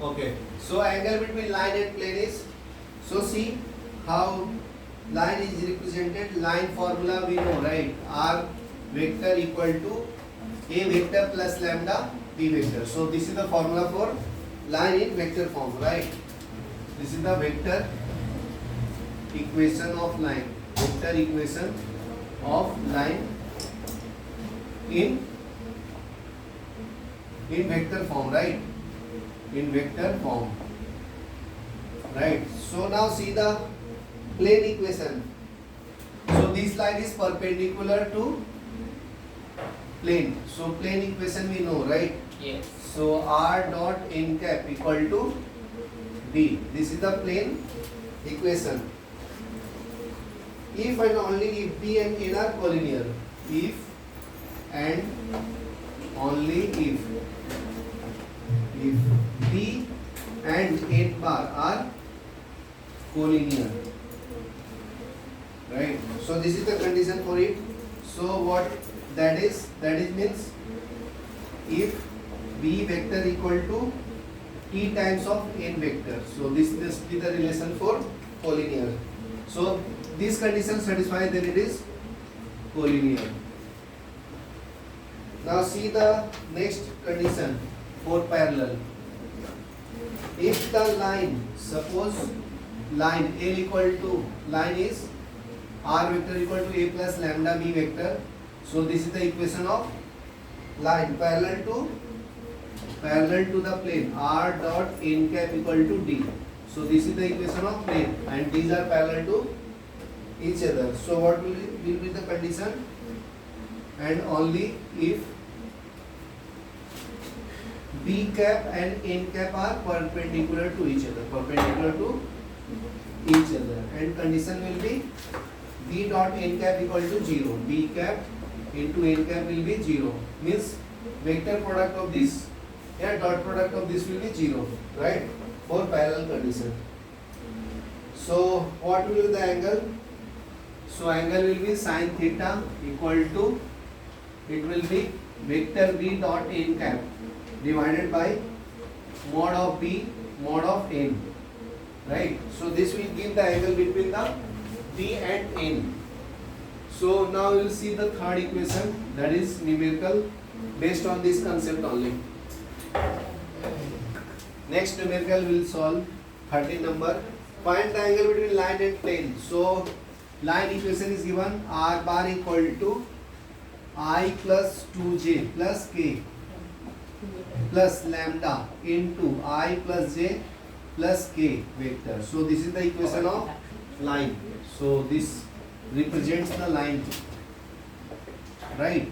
Okay. So angle between line and plane is, so see how line is represented. Line formula we know, right? R vector equal to A vector plus lambda B vector. So this is the formula for line in vector form, right? This is the vector equation of line. Vector equation of line in vector form, right? In vector form, right? So now see the plane equation. So this line is perpendicular to plane. So plane equation we know, right? Yes. So R dot n cap equal to D. This is the plane equation. If and only if B and N are collinear. If and only if B and N bar are collinear, right? So this is the condition for it. So what that is means if B vector equal to T times of N vector. So this must be the relation for collinear. So this condition satisfied, then it is collinear. Now see the next condition for parallel. If the line, suppose line L equal to, line is R vector equal to A plus lambda B vector. So this is the equation of line parallel to the plane. R dot n cap equal to D. So this is the equation of plane and these are parallel to each other. So what will be the condition? And only if B cap and N cap are perpendicular to each other, and condition will be B dot N cap equal to 0. B cap into N cap will be 0. Means vector product of this, dot product of this will be 0, right? For parallel condition. So what will be the angle? So angle will be sin theta equal to, it will be vector B dot N cap divided by mod of B mod of N, right? So this will give the angle between the B and N. So now we will see the third equation, that is numerical based on this concept only. Next numerical we will solve 13 number. Find the angle between line and plane. So line equation is given, R bar equal to I plus 2j plus k plus lambda into I plus j plus k vector. So this is the equation of line. So this represents the line, right?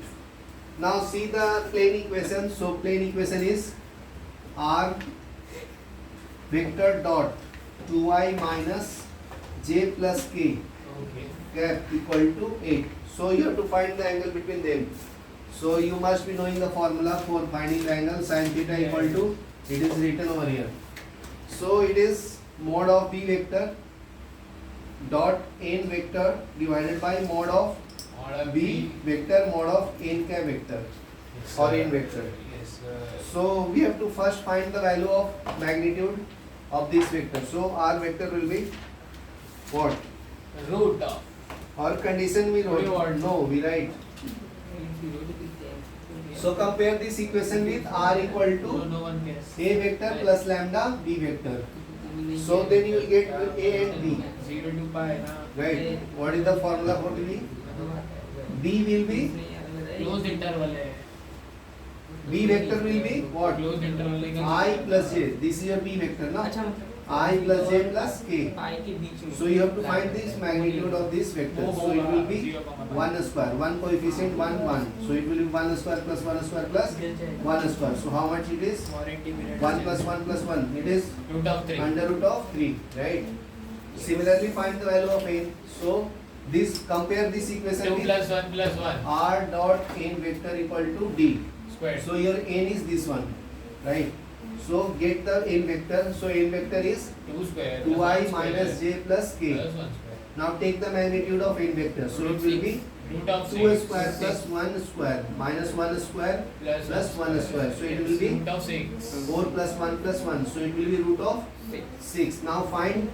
Now see the plane equation. So plane equation is R vector dot 2i minus j plus k cap equal to 8. So you have to find the angle between them. So you must be knowing the formula for finding the angle. Sin theta equal to, it is written over here. So it is mod of B vector dot N vector divided by mod of B vector mod of N cap vector, or N vector. Yes. So we have to first find the value of magnitude of this vector. So R vector will be what? Root of. Or condition we wrote. No, we write. So compare this equation with R equal to No one cares. A vector plus lambda B vector. So then you will get A and B. 0 to pi na. Right. What is the formula for B? B will be, Closed interval है. B vector will be what? Closed interval है. I plus J. This is your B vector, na? अच्छा मतलब I plus J plus K. पाई के बीच में So you have to find this magnitude of this vector. So it will be 1 square. One coefficient 1 1. So it will be 1 square plus 1 square plus 1 square. So how much it is? Warranty period. 1 plus 1 plus 1. It is Root of 3. under root of 3, right? Similarly, find the value of n. So this, compare this 2 equation with plus 1 plus 1. R dot n vector equal to D. Square. So your n is this one, right? So get the n vector. So n vector is 2 square. 2i minus j plus k. Plus 1 square. Now take the magnitude of n vector. So it will be Root of 2 6 square plus 1 square minus 1 square plus 1 square. So it will be root of 6. 4 plus 1 plus 1. So it will be root of 6. Now find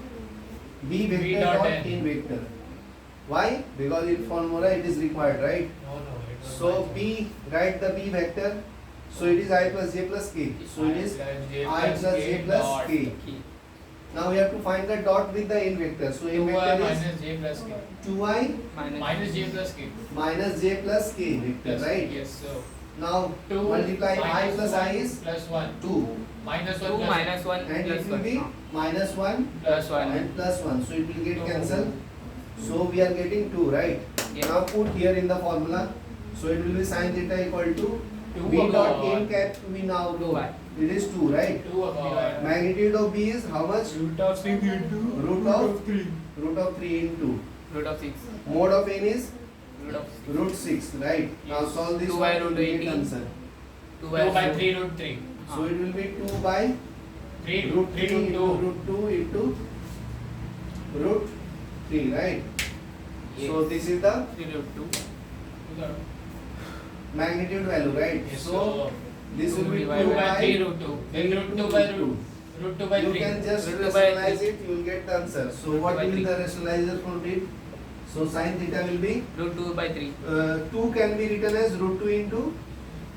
b vector B dot dot n. in vector. Why? Because in formula it is required, right? No, it was So not. b, write the b vector. So it is I plus j plus k. So it is I plus j plus dot. k. Now we have to find the dot with the n vector. So n 2i vector is minus j plus k. 2i Minus j plus k. minus j plus k vector, Yes, right? Yes, so Now 2 multiply I minus plus I 1 is plus 1. 2 Minus 1 2 plus minus 1 and plus it will 1. be minus 1 plus 1. and plus 1. So it will get cancelled. So we are getting 2, right? Yeah. Now put here in the formula. So it will be sin theta equal to 2 b dot n upon cap we now know. 2y. It is 2, right? 2 upon Magnitude of b is how much? root of 6 into Root of 3. Root of 3 into. Root of 6. Mode of n is Root of 6. root 6, right? Now Yes. solve this 2 one. by you root will get 18. answer. 2 2 by 3 root 3. So it will be 2 by 3 root 3 3 root into 2. root 2 into root 3, right? So this is the 3 root 2. magnitude value, right? Yes, So this will be 2 divided 2 by 3 by root 2. Then root 2 by root 2 by you 3. can just Root 2 by rationalize it, you will get the answer. So Root 2 what by will be 3. the rationalizer from it? So sin theta will be Root 2 by 3. 2 can be written as root 2 into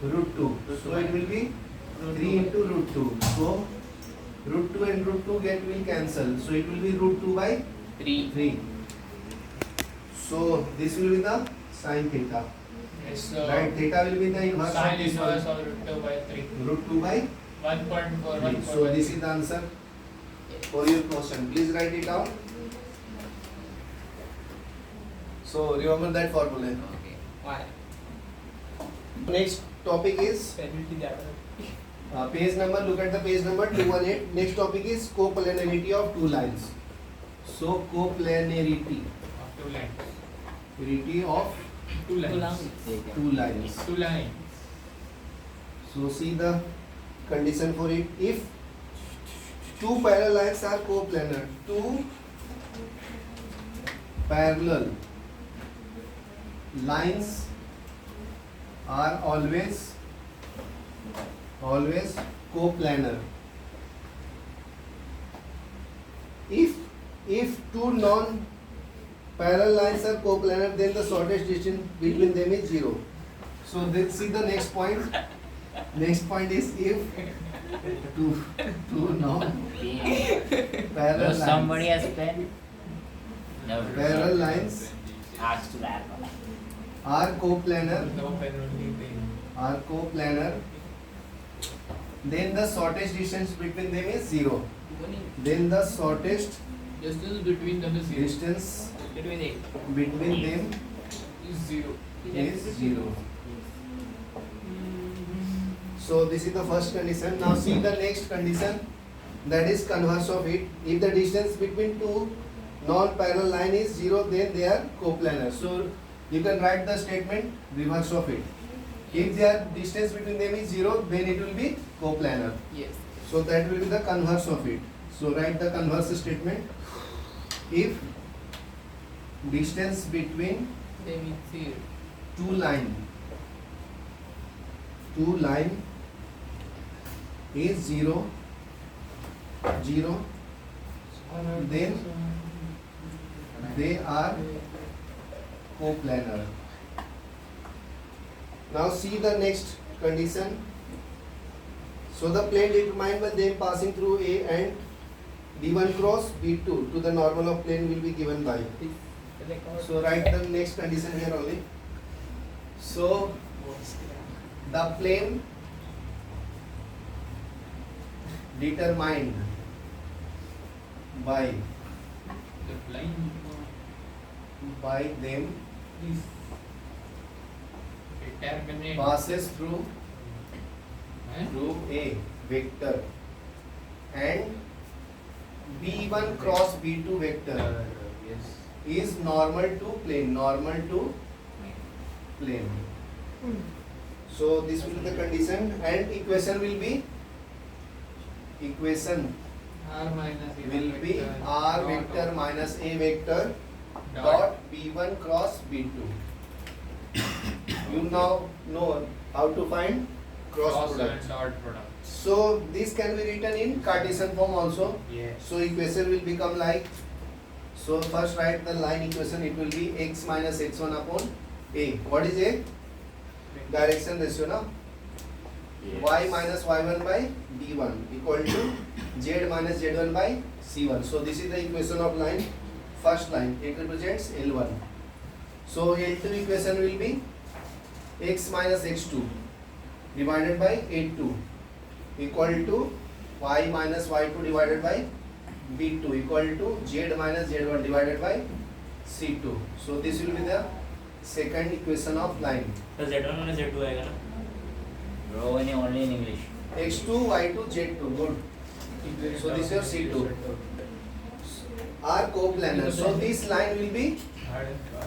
root 2. So it will be Root 3 2 into root 2. So root 2 and root 2 get will cancel. So it will be root 2 by 3. 3. So this will be the sin theta. Yes, so Right, theta will be the inverse of sin this inverse one. of root 2 by 3. Root 2 by 1.4 3. So this is the answer for your question. Please write it down. So remember that formula. Okay. Why? Next topic is Penalty that. page number. Look at the page number 218. Next topic is coplanarity of two lines. So coplanarity of 2 lines. Planarity of 2 lines. two lines. 2 lines. So see the condition for it. If two parallel lines are coplanar, two parallel lines are always coplanar. If two non parallel lines are coplanar, then the shortest distance between them is 0. So then see the next point. Next point is if two non parallel Somebody lines has pen. No. parallel lines Ask to that one. are coplanar, No pen only thing. then the shortest distance between them is 0. Then the shortest Distance between them is 0. distance Between 8. between them Is 0. is 0. So this is the first condition. Now see the next condition, that is converse of it. If the distance between two non-parallel line is 0, then they are coplanar. So you can write the statement reverse of it. If their distance between them is 0, then it will be coplanar. Yes. So that will be the converse of it. So write the converse statement. If distance between Them is 0. two line is 0, then they are coplanar. Now see the next condition. So the plane determined by them passing through A and B1 cross B2 to the normal of plane will be given by. So write the next condition here only. So the plane determined by The line them is determinate. passes through Eh? A vector and B1 cross B2 vector Yes. is normal to plane. So this will be the condition, and equation will be R minus A will be vector R dot vector of- minus A vector dot dot B1 cross B2. You now know how to find cross product. and dot product. So this can be written in Cartesian form also. Yes. So equation will become like, so first write the line equation, it will be x minus x1 upon a. What is a? Direction ratio, no? Y minus y1 by b1 equal to z minus z1 by c1. So this is the equation of line, first line, it represents L1. So L2 equation will be x minus x2 divided by A2 equal to y minus y2 divided by b2 equal to z minus z1 divided by c2. So this will be the second equation of line. तो Z1 में Z2 आएगा ना? Bro, only in English. x2 y2 z2, good. So this is your C2. Are coplanar. So this line will be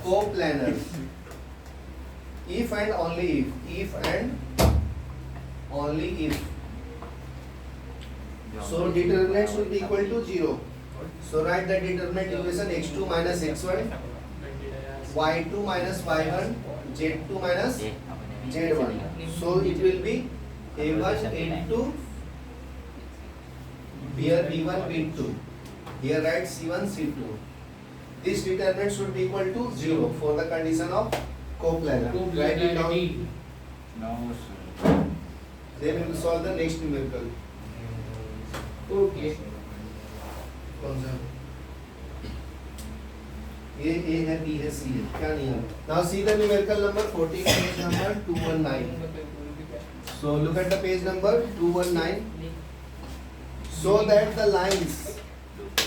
coplanar. If and only if and only if. So determinants will be equal to 0. So write the determinant equation x2 minus x1, y2 minus y1, z2 minus z1. So it will be a1 into here b1 b2. Here write c1 c2. This determinant should be equal to 0 for the condition of coplanar. Write it down. No, sir. Then we will solve the next numerical. Okay. कौन सा? ये A है, B है, C है, क्या नहीं है? Now see the numerical number 14, page number 219. So look at the page number 219. So that the lines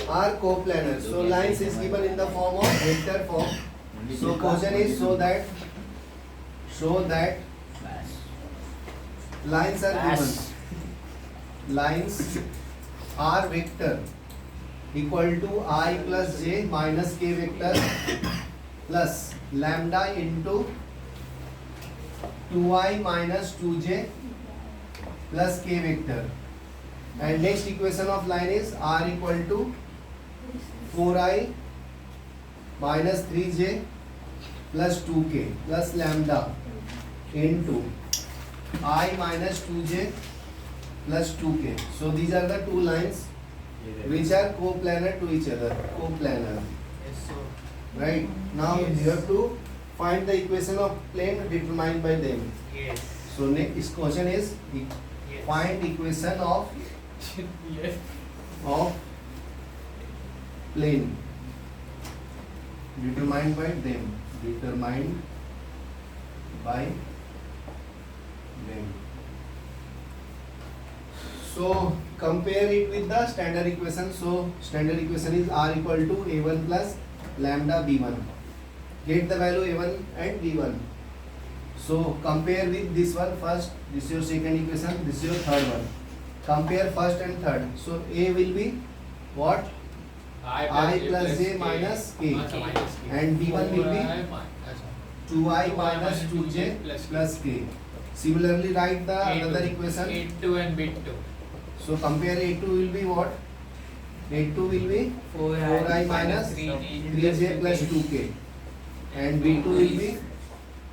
are coplanar. So lines is given in the form of vector form. So question is show that lines are given. Lines are vector equal to I plus j minus k vector plus lambda into 2i minus 2j plus k vector. And next equation of line is r equal to 4i minus 3j plus 2k plus lambda into I minus 2j plus 2k. So these are the two lines which are coplanar to each other. Coplanar. Yes, so Right. Now Yes. you have to find the equation of plane determined by them. yes. So next question is Yes. find equation of Yes. plane determined by them. Determined by them. So compare it with the standard equation. So standard equation is r equal to a1 plus lambda b1. Get the value a1 and b1. So compare with this one first. This is your second equation. This is your third one. Compare first and third. So a will be what? I plus j minus k. And b1 will be 2i minus 2j plus k. Similarly write the another equation. A2 and B2. So compare A2 will be what? A2 will be 4i minus 3j plus 2k. And B2 will be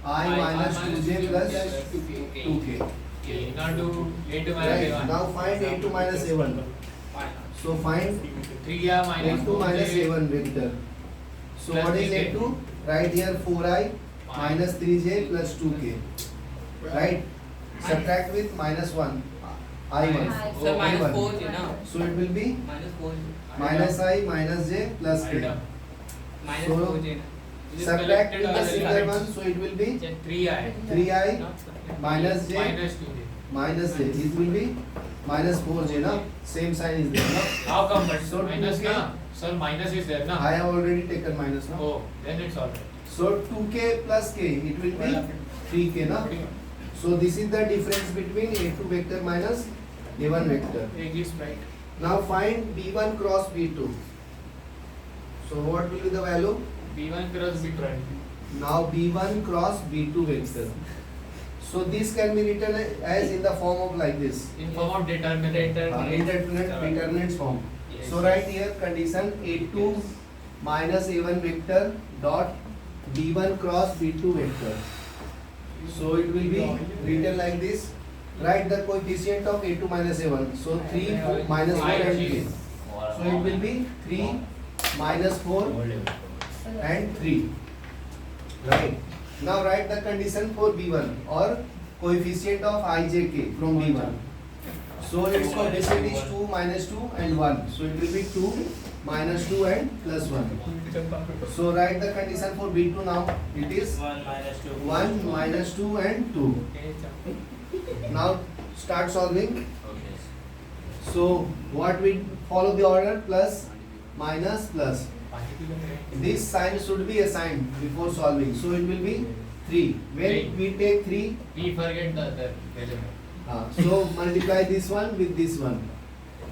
I minus 2j plus 2k. Okay. Now do A2 minus Right. A1. Now find A2 minus A1. So find 3R minus A2 minus A1 vector. So Plus what is 3k. A2? Write here 4i minus 3j plus 2k. Right? Subtract with minus 1. I1. Sir, minus A1. 4 j na. So it will be Minus 4 minus I minus j plus k. minus So, 4 j na. Subtract with the similar one, so it will be 3I 3i Not subtract. minus j minus 2J. minus j. It will be minus 4j, na? Same sign is there, na? How come but So minus 2K. na? Sir, minus is there na? I have already taken minus, na? Oh, then it's alright. So 2k plus k, it will be 3k, na? So this is the difference between A2 vector minus A1 vector. English right. Now find B1 cross B2. So what will be the value? B1 cross B2. Now B1 cross B2 vector. So this can be written as in the form of like this. In form of determinant. Determinants form. Yes. So write here condition A2 minus A1 vector dot B1 cross B2 vector So it will be written like this. Write the coefficient of a2 minus a1. So 3 4, minus 4 and 3. So it will be 3 minus 4 and 3. Right. Now write the condition for b1 or coefficient of ijk from b1. So its coefficient is 2 minus 2 and 1. So it will be 2 minus 2 and plus 1. So write the condition for b2 now. It is 1 minus 2. 1 minus 2 and 2. Now start solving. Okay. So what we follow the order, plus minus plus. This sign should be assigned before solving. So it will be 3. When we take 3, We forget the other element. so multiply this one with this one.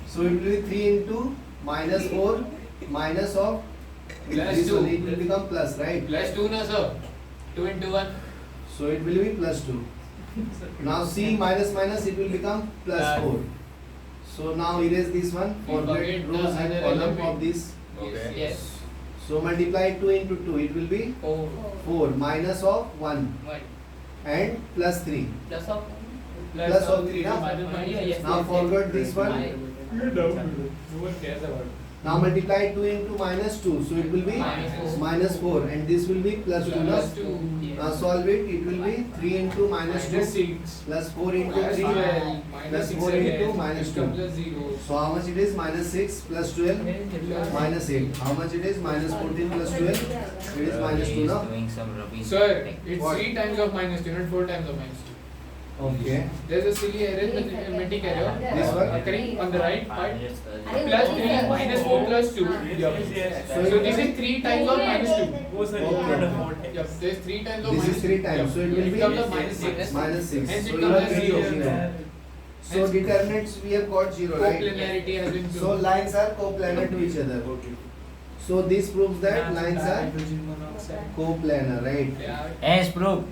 So it will be 3 into minus 4 minus of Plus this 2. one. It will become plus, right? Plus 2 na sir. 2 into 1. So it will be plus 2. Now C minus minus, it will become plus 4. So now erase this one. Forget Forget the rows and other column element. of this. Okay. Yes. So multiply 2 into 2. It will be 4. 4 minus of 1 1. and plus 3. Plus of Plus of 3 now. Yes, Now yes, forget yes. this one. No one cares about it. Now multiply 2 into minus 2. So it will be minus 4 and this will be plus 2 now. Plus 2. Now solve it. It will be 3 into minus 2 Minus 6. plus 4 into Plus 3 12. plus Minus 6 4 into again. minus 2. Plus 0. So how much it is? Minus 6 plus 12 minus 8. How much it is? Minus 14 plus 12. It is minus 2 He is now. doing some rubbish. Sir, it's What? 3 times of minus 2, not 4 times of minus 2. Okay. There's a silly arithmetic error. This one? Occurring on the right part. Yes, Plus 3 minus 4 plus 2. Yup. Yes. So this is 3 times of minus 2. Oh, sir, Okay. you got a 4. Yup. There's 3 times of This minus is 3 2. times. Yup. So it will It be becomes of minus 6. minus 6. Hence So it you comes are as getting 0. 0. So determinants we have got 0, right? Coplanarity has been So proved. lines are coplanar to each other. So this proves that lines are coplanar, right? Yeah. As proved.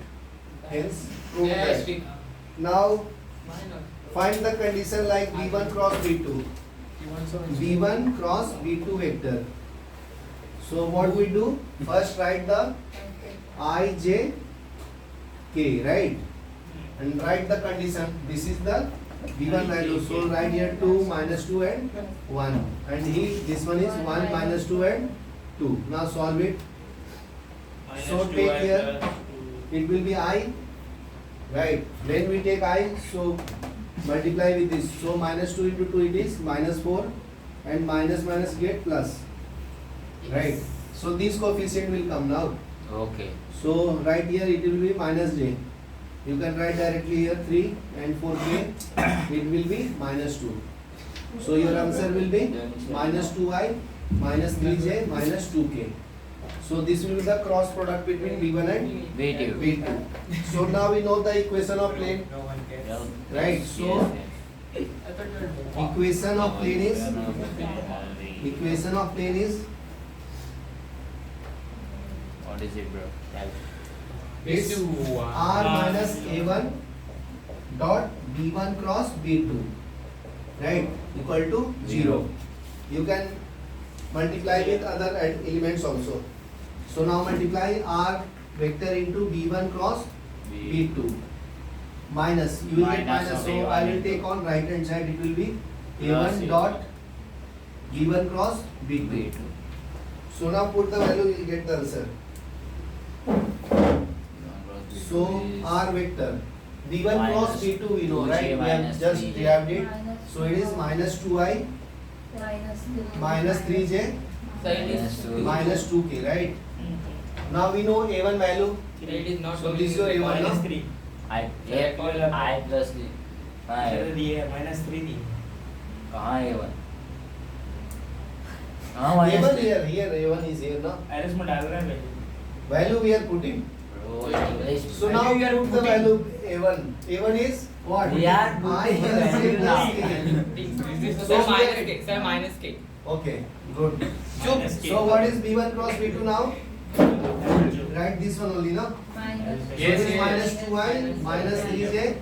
Hence prove Yes, that. Now find the condition like B1 cross B2. B1 cross B2 vector. So what we do? First write the I, J, K, right? And write the condition. This is the B1 value. So write here 2, minus 2 and 1. And here this one is 1, minus 2 and 2. Now solve it. Minus So 2 take and here. plus 2. It will be I, right? When we take I, so multiply with this. So minus 2 into 2 it is minus 4 and minus minus get plus, right? So this coefficient will come now. Okay. So right here it will be minus j. You can write directly here 3 and 4k. It will be minus 2. So your answer will be minus 2i minus 3j minus 2k. So this will be the cross product between B1 and B2. B2. So now we know the equation of plane. No one cares. Well, Right, so I thought you were equation of plane is What is it, bro? is B2. r minus a1 dot b1 cross b2, right, equal to 0. You can multiply with other elements also. So now multiply r vector into b1 cross b2 minus, you will get Minus minus, of so A1 I will into- take on right hand side, it will be Plus a1 A2. dot b1 cross b2. B2. So now put the value, you will get the answer. So r vector b1 cross Minus b2 we know, 2j right? We have minus just 3j. derived it. So it is minus 2i minus 3j So it is Minus 2. minus 2k, right? Now we know a1 value. it is not So this is your going to A1 be now? minus 3. I plus the इधर 5. दिए है, minus 3 दी. कहाँ A1? कहाँ minus A1 3? here a1 is here now. Iris में डाल रहे हैं पहले. Value we are putting. Bro, English. So now we are put the value a1. A1 is what? We are I putting the plus value a now. plus Is this Sir, So we minus are- k. Sir, minus k. k. Okay, good. Minus k. So what is b1 cross b2 now? Write this one only now. So it Yes, is yes. minus 2i minus 3j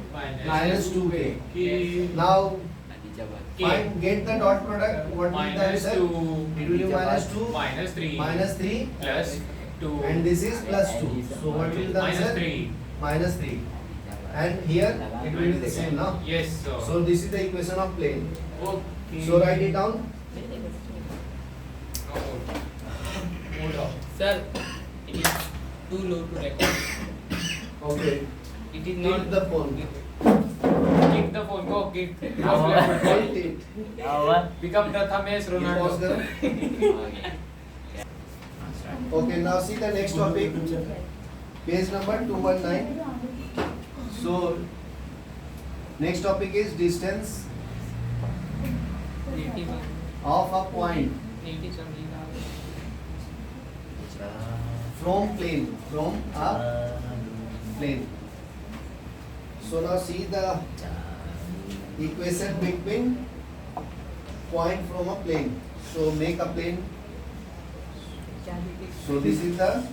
minus 2k. K. Now K. find, get the dot product. What will be the Minus answer? 2. It will be minus 2 Minus 3. minus 3 Plus 2. and this is plus 2. So what will be the Minus answer? 3. Minus 3. and here it will be the same now. Yes, sir. So this is the equation of plane. Okay. So write it down. No more. Hold on. Sir, it is too low to record. Okay. It is Not not the phone. Kick the phone. Go kick. Go play football. Hold it. Now what? Become Prathamesh Pause Ronaldo. करो. Okay. Okay, now see the next topic. Page number 219. So next topic is distance 81. of a point 80 something. from plane. From a plane. So now see the equation between point from a plane. So make a plane. So this is the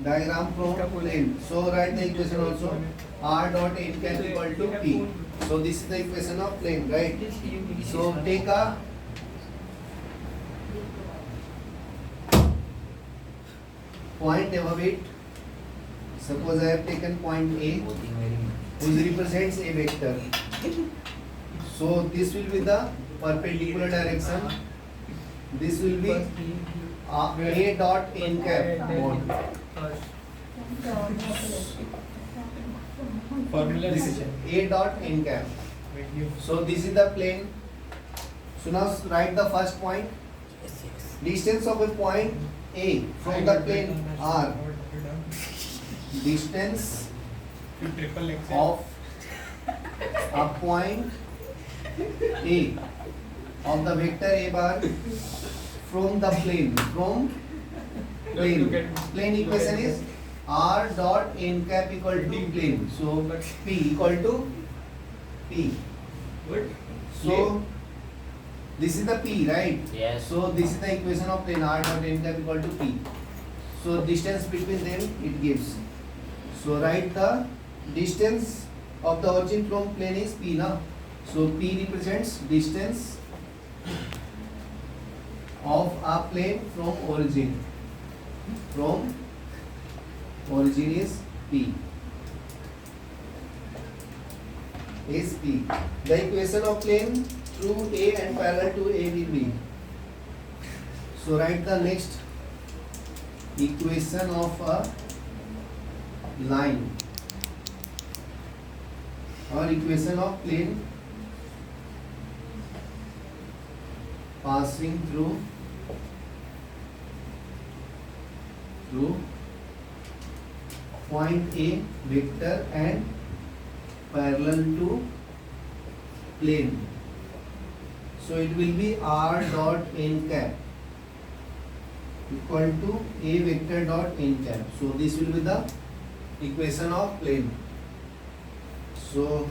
diagram from plane. So write the equation also. R dot n cap equal to P. So this is the equation of plane, right? So take a point above it. Suppose I have taken point A, which represents a vector. So this will be the perpendicular direction. This will be A dot n cap mode. Formula This is A dot n cap. So this is the plane. So now write the first point. Distance of a point A from the plane R. Distance Triple X. of a point A of the vector A bar from the plane. From plane. Plane equation is R dot n cap equal to plane. So P equal to P. So this is the P, right? Yes. So this is the equation of plane R dot n cap equal to P. So distance between them it gives. So write the distance of the origin from plane is P now. So P represents distance of a plane from origin. From origin is P. Is P. The equation of plane through A and parallel to A will be. So write the next equation of a line or equation of plane passing through point A vector and parallel to plane. So it will be R dot n cap equal to A vector dot n cap. So this will be the equation of plane. So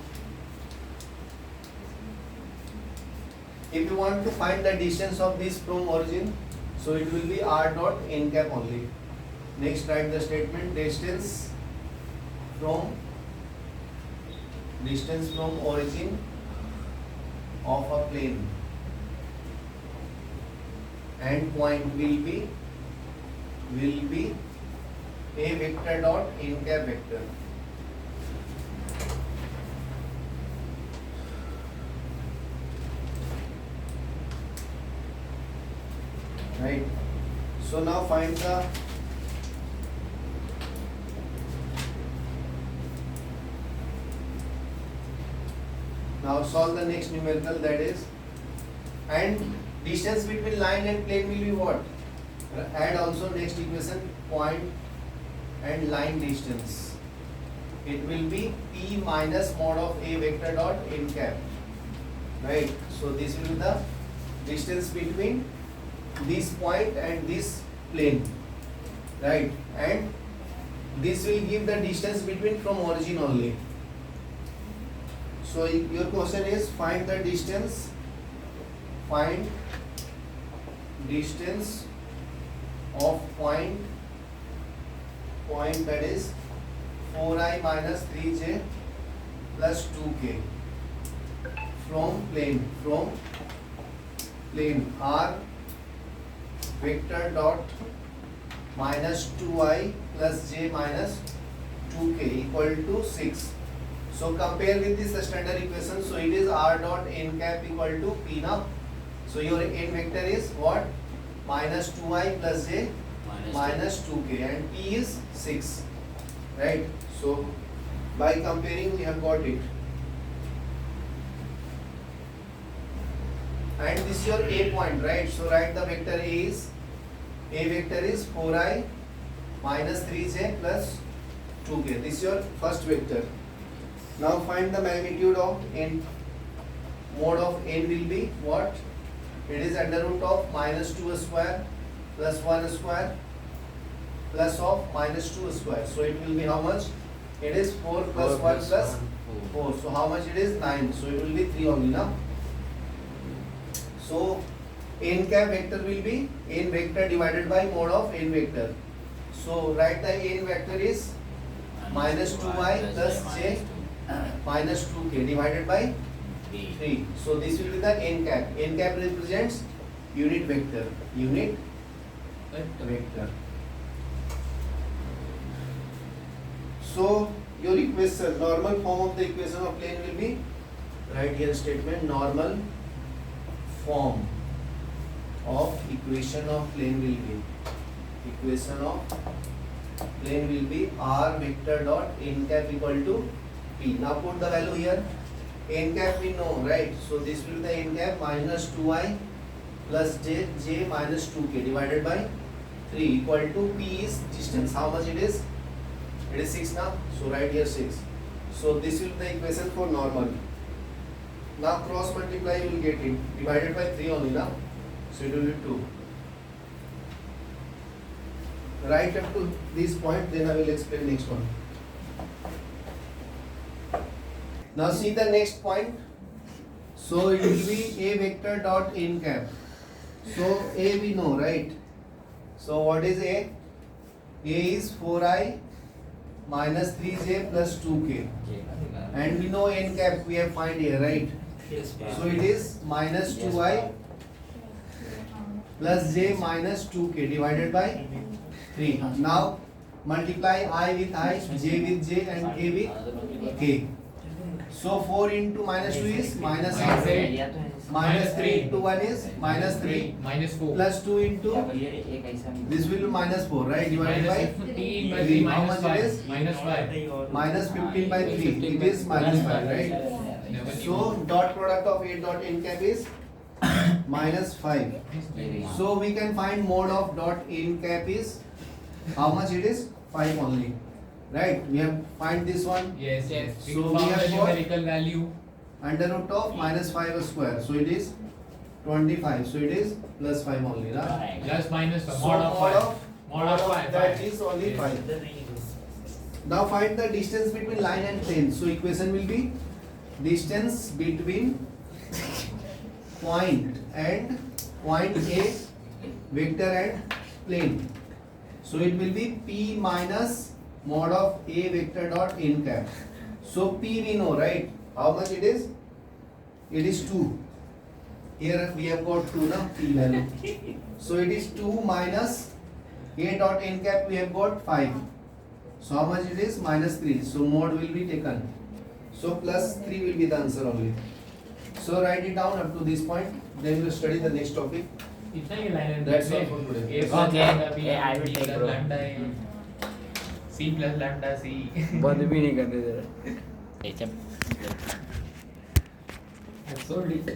if you want to find the distance of this from origin, so it will be R dot n cap only. Next write the statement distance from origin of a plane and point will be A vector dot n cap vector. Right. So now find the now solve the next numerical, that is, and distance between line and plane will be what? Add also next equation point and line distance. It will be P minus mod of A vector dot n cap. Right. So this will be the distance between this point and this plane, right? And this will give the distance between from origin only. So your question is find the distance, find distance of point that is 4i minus 3j plus 2k from plane R vector dot minus 2i plus j minus 2k equal to 6. So compare with this standard equation. So it is r dot n cap equal to p now. So your n vector is what? Minus 2i plus j minus 2k, and p is 6, right? So by comparing we have got it. And this is your a point, right? So write the vector a vector is 4i minus 3j plus 2k. This is your first vector. Now find the magnitude of n. Mode of n will be what? It is under root of minus 2 square plus 1 square plus of minus 2 square. So it will be how much? It is 4 plus 1 plus 4. So how much it is? 9. So it will be 3 only now. So n cap vector will be n vector divided by mode of n vector. So write the n vector is minus 2i plus j minus 2k divided by 3. So this will be the n cap. N cap represents unit vector. Unit vector. So your equation, normal form of the equation of plane will be, write here statement, normal form of equation of plane will be, equation of plane will be r vector dot n cap equal to p. Now put the value here. N cap we know, right? So this will be the n cap minus 2i plus j minus 2k divided by 3 equal to p is distance. How much it is? It is 6 now. So write here 6. So this will be the equation for normal. Now cross multiply you will get it. Divided by 3 only now. So it will be 2. Right up to this point, then I will explain next one. Now see the next point. So it will be a vector dot n cap. So a we know, right? So what is a? A is 4i minus 3j plus 2k. And we know n cap we have find here, right? Yes. So it is minus 2i plus j minus 2k divided by 3. Now multiply I with I, j with j and k with k. So 4 into minus 2 is minus 8. Minus 3 into 1 is minus 3. minus 4 Plus 2 into, this will be minus 4, right? Divided minus by 15 by 3. 3 How minus much it 5 is? minus 5 Minus 15 by 3. It is minus 5, right? So dot product of a dot n cap is minus 5. So we can find mode of dot n cap is how much it is? 5 only, right? We have find this one yes So we we found have the got- numerical value under root of minus 5 square. So it is 25. So it is plus 5 only, right? plus minus So mod of 5 mod of 5 that is only 5. Now find the distance between line and plane. So equation will be distance between point and point A, vector and plane. So it will be P minus mod of A vector dot n cap. So P we know, right? How much it is? It is 2. Here we have got 2 now, P value. So it is 2 minus A dot n cap we have got 5. So how much it is? Minus 3. So mode will be taken. So plus 3 will be the answer only. So write it down up to this point. Then we will study the next topic. इतना ही line and That's break all for में today. A plus Okay. lambda B, Yeah, I will B take, plus bro. lambda A, C plus lambda C बंद भी नहीं करते जरा I'm so deep